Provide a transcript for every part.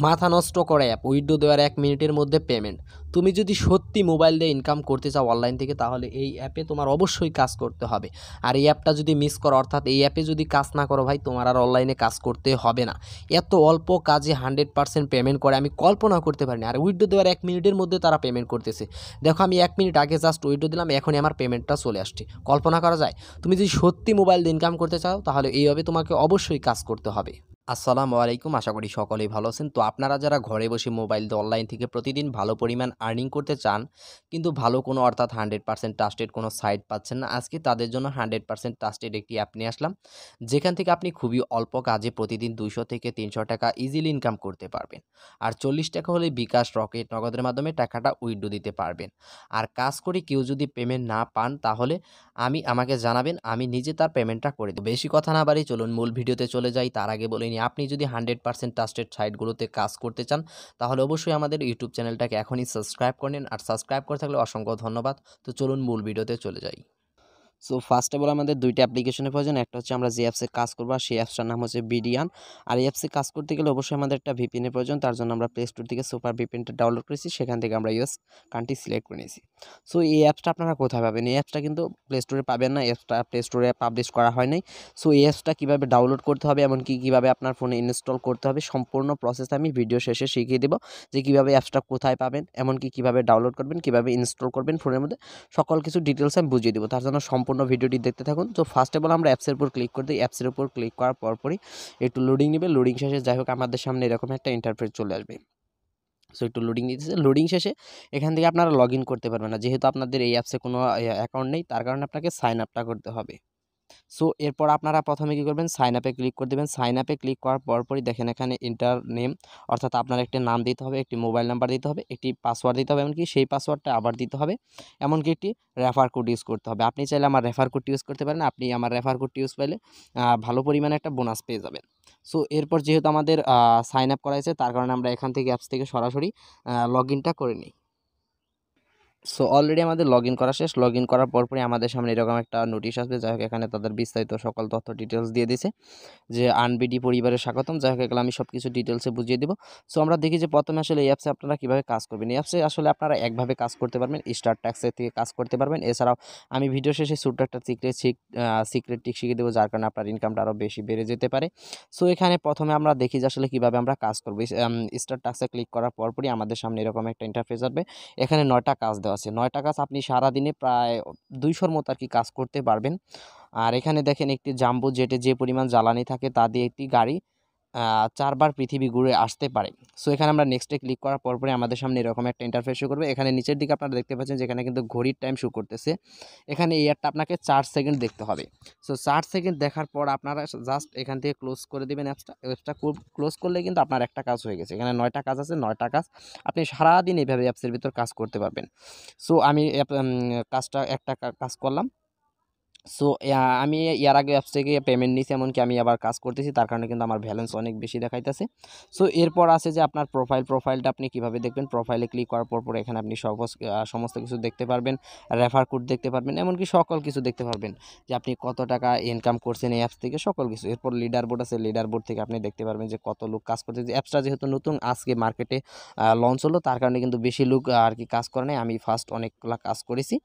মাথা নষ্ট করা অ্যাপ, উইথড্র দেওয়ার 1 মিনিটের মধ্যে পেমেন্ট। তুমি যদি সত্যি মোবাইল দিয়ে ইনকাম করতে চাও অনলাইন থেকে, তাহলে এই অ্যাপে তোমার অবশ্যই কাজ করতে হবে। আর এই অ্যাপটা যদি মিস করো, অর্থাৎ এই অ্যাপে যদি কাজ না করো ভাই, তোমার আর অনলাইনে কাজ করতে হবে না। এত অল্প কাজে 100% পেমেন্ট করে আমি কল্পনা করতে পারিনি। আর উইথড্র দেওয়ার 1 মিনিটের মধ্যে তারা পেমেন্ট করতেছে। দেখো, আমি 1 মিনিট আগে জাস্ট উইথড্র দিলাম, এখনই আমার পেমেন্টটা চলে আসছে। কল্পনা করা যায়? তুমি যদি সত্যি মোবাইল দিয়ে ইনকাম করতে চাও, তাহলে এইভাবে তোমাকে অবশ্যই কাজ করতে হবে। আসসালামু আলাইকুম, আশা করি সকলেই ভালো আছেন। তো আপনারা যারা ঘরে বসে মোবাইল দিয়ে অনলাইন থেকে প্রতিদিন ভালো পরিমাণ আর্নিং করতে চান, কিন্তু ভালো কোনো, অর্থাৎ 100% ট্রাস্টেড কোনো সাইট পাচ্ছেন না, আজকে তাদের জন্য 100% ট্রাস্টেড একটি অ্যাপ নিয়ে আসলাম, যেখান থেকে আপনি খুবই অল্প কাজে প্রতিদিন 200 থেকে 300 টাকা ইজিলি ইনকাম করতে পারবেন। আর 40 টাকা হলে বিকাশ, রকেট, নগদের মাধ্যমে টাকাটা উইথড্র দিতে পারবেন। আর কাজ করে কেউ যদি পেমেন্ট না পান, তাহলে আমাকে জানাবেন, আমি নিজে তার পেমেন্টটা করে দেব। বেশি কথা না বাড়িয়ে চলুন মূল ভিডিওতে চলে যাই। তার আগে বলে নিই, আপনি যদি 100% ট্রাস্টেড সাইটগুলোতে কাজ করতে চান, তাহলে অবশ্যই আমাদের ইউটিউব চ্যানেলটাকে এখনই সাবস্ক্রাইব করে নিন। আর সাবস্ক্রাইব করে থাকলে অসংখ্য ধন্যবাদ। তো চলুন মূল ভিডিওতে চলে যাই। সো ফার্স্ট অফ অল আমাদের দুইটা অ্যাপ্লিকেশনের প্রয়োজন। একটা হচ্ছে আমরা যে অ্যাপসে কাজ করবো, সেই অ্যাপসটার নাম হচ্ছে বিডিয়ান। আর এই অ্যাপসে কাজ করতে গেলে অবশ্যই আমাদের একটা ভিপিএনের প্রয়োজন। তার জন্য আমরা প্লে স্টোর থেকে সুপার ভিপিএনটা ডাউনলোড করেছি, সেখান থেকে আমরা ইউএস কান্ট্রি সিলেক্ট করে নিয়েছি। সো এই অ্যাপসটা আপনারা কোথায় পাবেন? এই অ্যাপসটা কিন্তু প্লে স্টোরে পাবেন না, অ্যাপসটা প্লে স্টোরে পাবলিশ করা হয় নাই। সো এই অ্যাপসটা কীভাবে ডাউনলোড করতে হবে, এমনকি কীভাবে আপনার ফোনে ইনস্টল করতে হবে, সম্পূর্ণ প্রসেস আমি ভিডিও শেষে শিখিয়ে দেবো, যে কীভাবে অ্যাপসটা কোথায় পাবেন, এমনকি কীভাবে ডাউনলোড করবেন, কীভাবে ইনস্টল করবেন ফোনের মধ্যে, সকল কিছু ডিটেলস আমি বুঝিয়ে দেবো। তার জন্য সম্পূর্ণ ভিডিওটি দেখতে থাকুন। তো ফার্স্ট অফ অল আমরা অ্যাপসের উপর ক্লিক করে দিই। অ্যাপসের উপর ক্লিক করার পরপরই একটু লোডিং নেবে। লোডিং শেষে যাই হোক আমাদের সামনে এরকম একটা ইন্টারফেস চলে আসবে। সো একটু লোডিং নিতেছে। লোডিং শেষে এখান থেকে আপনারা লগ ইন করতে পারবেন না, যেহেতু আপনাদের এই অ্যাপসে কোনো অ্যাকাউন্ট নেই, তার কারণে আপনাকে সাইন আপটা করতে হবে। সো এরপর আপনারা প্রথমে কী করবেন, সাইন আপে ক্লিক করে দেবেন। সাইন আপে ক্লিক করার পরপরই দেখেন এখানে ইন্টার নেম, অর্থাৎ আপনার একটি নাম দিতে হবে, একটি মোবাইল নাম্বার দিতে হবে, একটি পাসওয়ার্ড দিতে হবে, এমনকি সেই পাসওয়ার্ডটা আবার দিতে হবে, এমনকি একটি রেফার কোড ইউজ করতে হবে। আপনি চাইলে আমার রেফার কোডটি ইউজ করতে পারেন। আপনি আমার রেফার কোডটি ইউজ করলে ভালো পরিমাণে একটা বোনাস পেয়ে যাবেন। সো এরপর যেহেতু আমাদের সাইন আপ করা হয়েছে, তার কারণে আমরা এখান থেকে অ্যাপস থেকে সরাসরি লগ ইনটা করে নিই। সো অলরেডি আমাদের লগ ইন করা শেষ। লগ ইন করার পরপরই আমাদের সামনে এরকম একটা নোটিশ আসবে। যাই হোক, এখানে তাদের বিস্তারিত সকল তথ্য ডিটেলস দিয়ে দিছে, যে আনবিডি পরিবারের স্বাগতম। যাই হোক, এগুলো আমি সব কিছু ডিটেলসে বুঝিয়ে দেবো। সো আমরা দেখি যে প্রথমে আসলে এই অ্যাপসে আপনারা কীভাবে কাজ করবেন। এই অ্যাপসে আসলে আপনারা একভাবে কাজ করতে পারবেন, স্টার ট্যাক্সের থেকে কাজ করতে পারবেন। এছাড়াও আমি ভিডিও শেষে ছোট্ট একটা সিক্রেট টিক শিখিয়ে দেবো, যার কারণে আপনার ইনকামটা আরও বেশি বেড়ে যেতে পারে। সো এখানে প্রথমে আমরা দেখি যে আসলে কীভাবে আমরা কাজ করবো। স্টার ট্যাক্সে ক্লিক করার পরপরই আমাদের সামনে এরকম একটা ইন্টারফেস আসবে। এখানে 9টা কাজ দেওয়া আছে। 9টা কাজ আপনি সারাদিনে প্রায় 200-র মতো আর কি কাজ করতে পারবেন। আর এখানে দেখেন একটি জাম্বো জেটে যে পরিমাণ জ্বালানি থাকে, তা দিয়ে একটি গাড়ি 4 বার পৃথিবী ঘুরে আসতে পারে। সো এখানে আমরা নেক্সটে ক্লিক করার পরপরই আমাদের সামনে এরকম একটা ইন্টারফেস শো করবে। এখানে নিচের দিকে আপনারা দেখতে পাচ্ছেন, যেখানে কিন্তু ঘড়ির টাইম শো করতেছে। এখানে এই অ্যাডটা আপনাকে 4 সেকেন্ড দেখতে হবে। সো 4 সেকেন্ড দেখার পর আপনারা জাস্ট এখান থেকে ক্লোজ করে দেবেন অ্যাপসটা ক্লোজ করলে কিন্তু আপনার একটা কাজ হয়ে গেছে। এখানে 9টা কাজ আছে, 9টা কাজ আপনি সারাদিন এইভাবে অ্যাপসের ভিতর কাজ করতে পারবেন। সো আমি কাজটা একটা কাজ করলাম। সো আমি এর আগে অ্যাপস থেকে পেমেন্ট নিয়েছি, এমনকি আমি আবার কাজ করতেছি, তার কারণে কিন্তু আমার ব্যালেন্স অনেক বেশি দেখাইতেছে। সো এরপর আছে যে আপনার প্রোফাইলটা আপনি কীভাবে দেখবেন। প্রোফাইলে ক্লিক করার পর এখানে আপনি সমস্ত কিছু দেখতে পারবেন, রেফার কোড দেখতে পারবেন, এমনকি সকল কিছু দেখতে পারবেন, যে আপনি কত টাকা ইনকাম করছেন এই অ্যাপস থেকে, সকল কিছু। এরপর লিডার বোর্ড আছে, লিডার বোর্ড থেকে আপনি দেখতে পারবেন যে কত লোক কাজ করছে। যে অ্যাপসটা যেহেতু নতুন, আজকে মার্কেটে লঞ্চ হলো, তার কারণে কিন্তু বেশি লোক আর কি কাজ করে নাই। আমি ফার্স্ট অনেকগুলো কাজ করেছি,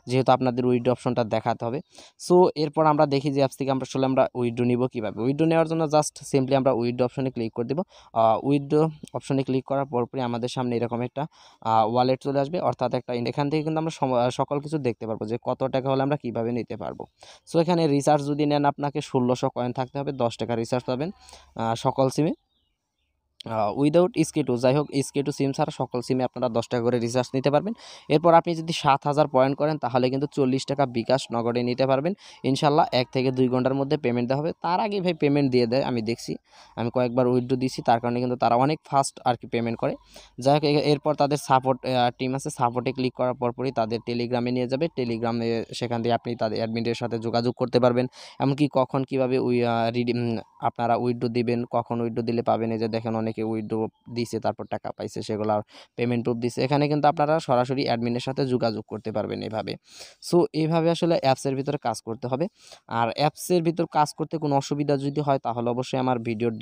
যেহেতু আপনাদের উইথড্র অপশনটা দেখাতে হবে। সো এরপর আমরা দেখি যে অ্যাপস থেকে আমরা উইথড্র নিব কীভাবে। উইথড্র নেওয়ার জন্য জাস্ট সিম্পলি আমরা উইথড্র অপশনে ক্লিক করে দেবো। উইথড্র অপশনে ক্লিক করার পরপরই আমাদের সামনে এরকম একটা ওয়ালেট চলে আসবে, অর্থাৎ এখান থেকে কিন্তু আমরা সকল কিছু দেখতে পারবো, যে কত টাকা হলে আমরা কীভাবে নিতে পারবো। সো এখানে রিচার্জ যদি নেন, আপনাকে 1600 কয়েন থাকতে হবে, 10 টাকা রিচার্জ পাবেন সকল সিমে, উইদাউট SK2। যাই হোক, SK2 সিম ছাড়া সকল সিমে আপনারা 10 টাকা করে রিচার্জ নিতে পারবেন। এরপর আপনি যদি 7000 পয়েন্ট করেন, তাহলে কিন্তু 40 টাকা বিকাশ নগদে নিতে পারবেন ইনশাল্লাহ। 1 থেকে 2 ঘন্টার মধ্যে পেমেন্ট দেওয়া হবে। তার আগে ভাই পেমেন্ট দিয়ে দেয়, আমি দেখছি, আমি কয়েকবার উইথড্র দিয়েছি, তার কারণে কিন্তু তারা অনেক ফাস্ট আর কি পেমেন্ট করে। যাই হোক, এরপর তাদের সাপোর্ট টিম আছে, সাপোর্টে ক্লিক করার পরপরই তাদের টেলিগ্রামে নিয়ে যাবে। টেলিগ্রামে সেখান থেকে আপনি তাদের অ্যাডমিনের সাথে যোগাযোগ করতে পারবেন, এমনকি কখন কীভাবে আপনারা উইথড্র দিবেন, কখন উইথড্র দিলে পাবেন। এই যে দেখেন অনেক অনেকে উইথড্র দিছে তারপর টাকা পাইছে সেগুলো পেমেন্ট প্রুফ দিছে। এখানে কিন্তু আপনারা সরাসরি অ্যাডমিনের সাথে যোগাযোগ করতে পারবেন এভাবে। সো এইভাবে আসলে অ্যাপসের ভিতরে কাজ করতে হবে। আর অ্যাপসের ভিতর কাজ করতে কোনো অসুবিধা যদি হয় তাহলে অবশ্যই আমার ভিডিওর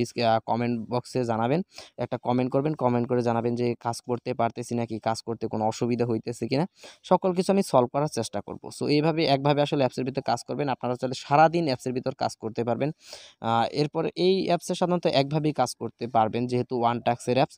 কমেন্ট বক্সে জানাবেন, একটা কমেন্ট করবেন, কমেন্ট করে জানাবেন যে কাজ করতে পারতেছি নাকি, কাজ করতে কোনো অসুবিধা হইতেছে কিনা, সকল কিছু আমি সলভ করার চেষ্টা করব। সো এইভাবে একভাবে আসলে অ্যাপসের ভিতর কাজ করবেন, আপনারা চাইলে সারাদিন অ্যাপসের ভিতর কাজ করতে পারবেন। এরপর এই অ্যাপসে সাধারণত একভাবেই কাজ করতে পারবেন যেহেতু ওয়ান টাস্কের অ্যাপস।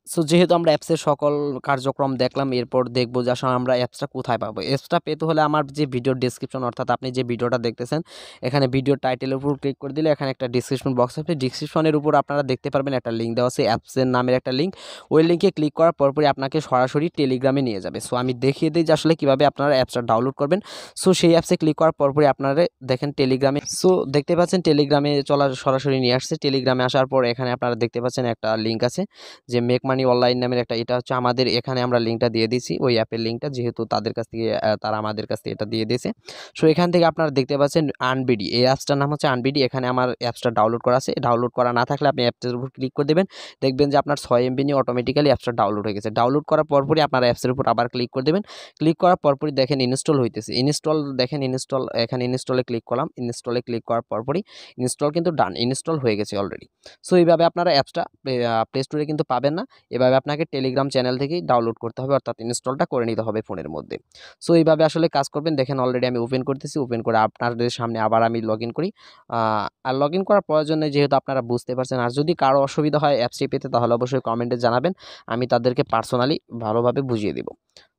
সো যেহেতু আমরা অ্যাপসের সকল কার্যক্রম দেখলাম, এরপর দেখব যে আসলে আমরা অ্যাপসটা কোথায় পাবো। অ্যাপসটা পেতে হলে আমার যে ভিডিওর ডেসক্রিপশন, অর্থাৎ আপনি যে ভিডিওটা দেখতেছেন এখানে ভিডিওর টাইটেলের উপর ক্লিক করে দিলে এখানে একটা ডিসক্রিপশন বক্স আছে, ডিসক্রিপশনের উপর আপনারা দেখতে পারবেন একটা লিঙ্ক দেওয়া আছে, অ্যাপসের নামের একটা লিঙ্ক। ওই লিঙ্কে ক্লিক করার পরপরই আপনাকে সরাসরি টেলিগ্রামে নিয়ে যাবে। সো আমি দেখিয়ে দিই যে আসলে কীভাবে আপনারা অ্যাপসটা ডাউনলোড করবেন। সো সেই অ্যাপসে ক্লিক করার পরপরই আপনারা দেখেন টেলিগ্রামে, সো দেখতে পাচ্ছেন টেলিগ্রামে সরাসরি নিয়ে আসছে। টেলিগ্রামে আসার পর এখানে আপনারা দেখতে পাচ্ছেন একটা লিঙ্ক আছে যে মেক মানি অনলাইন নামের একটা, এটা হচ্ছে আমাদের, এখানে আমরা লিঙ্কটা দিয়ে দিয়েছি ওই অ্যাপের লিঙ্কটা, যেহেতু তাদের কাছ থেকে তারা আমাদের কাছ থেকে এটা দিয়ে দিয়েছে। সো এখান থেকে আপনারা দেখতে পাচ্ছেন আনবিডি, এই অ্যাপসটার নাম হচ্ছে আনবিডি। এখানে আমার অ্যাপসটা ডাউনলোড করা আছে, ডাউনলোড করা না থাকলে আপনি অ্যাপসের উপর ক্লিক করে দেবেন, দেখবেন যে আপনার 6 MB নিয়ে অটোমেটিক্যালি অ্যাপসটা ডাউনলোড হয়ে গেছে। ডাউনলোড করার পরপরই আপনার অ্যাপসের উপর আবার ক্লিক করে দেবেন, ক্লিক করার পরপরই দেখেন ইনস্টল হইতেছে, ইনস্টল দেখেন ইনস্টল, এখানে ইনস্টলে ক্লিক করলাম, ইনস্টলে ক্লিক করার পরপরই ইনস্টল কিন্তু ডান, ইনস্টল হয়ে গেছে অলরেডি। সো এইভাবে আপনারা অ্যাপসটা প্লে স্টোরে কিন্তু পাবেন না, এভাবে আপনাকে টেলিগ্রাম চ্যানেল থেকেই ডাউনলোড করতে হবে, অর্থাৎ ইনস্টলটা করে নিতে হবে ফোনের মধ্যে। সো এইভাবে আসলে কাজ করবেন। দেখেন অলরেডি আমি ওপেন করতেছি, ওপেন করে আপনাদের সামনে আবার আমি লগ ইন করি। আর লগ ইন করার প্রয়োজন নেই, যেহেতু আপনারা বুঝতে পারছেন। আর যদি কারো অসুবিধা হয় অ্যাপসটি পেতে তাহলে অবশ্যই কমেন্টে জানাবেন, আমি তাদেরকে পার্সোনালি ভালোভাবে বুঝিয়ে দিব।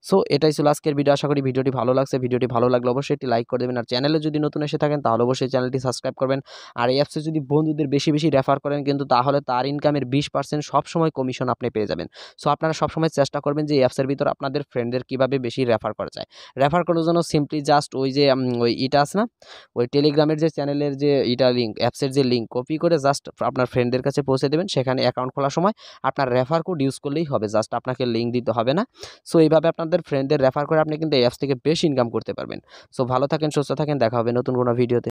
সো এটাই ছিল আজকের ভিডিও, আশা করি ভিডিওটি ভালো লাগছে। ভিডিওটি ভালো লাগলে অবশ্যই একটি লাইক করে দেবেন, আর চ্যানেলে যদি নতুন এসে থাকেন তাহলে অবশ্যই চ্যানেলটি সাবস্ক্রাইব করবেন। আর এই অ্যাপসে যদি বন্ধুদের বেশি বেশি রেফার করেন কিন্তু তাহলে তার ইনকামের 20% সবসময় কমিশন আপনি পেয়ে যাবেন। সো আপনারা সবসময় চেষ্টা করবেন যে এই অ্যাপসের ভিতর আপনাদের ফ্রেন্ডদের কীভাবে বেশি রেফার করা যায়। রেফার করার জন্য সিম্পলি জাস্ট ওই যে ওই ইটা আছে না, ওই টেলিগ্রামের যে চ্যানেলের যে ইটা লিঙ্ক, অ্যাপসের যে লিঙ্ক কপি করে জাস্ট আপনার ফ্রেন্ডদের কাছে পৌঁছে দেবেন, সেখানে অ্যাকাউন্ট খোলার সময় আপনার রেফার কোড ইউজ করলেই হবে, জাস্ট আপনাকে লিঙ্ক দিতে হবে না। সো এইভাবে আপনাদের ফ্রেন্ডদের রেফার করে আপনি কিন্তু এই অ্যাপস থেকে বেশি ইনকাম করতে পারবেন। সো ভালো থাকেন, সুস্থ থাকেন, দেখা হবে নতুন কোনো ভিডিওতে।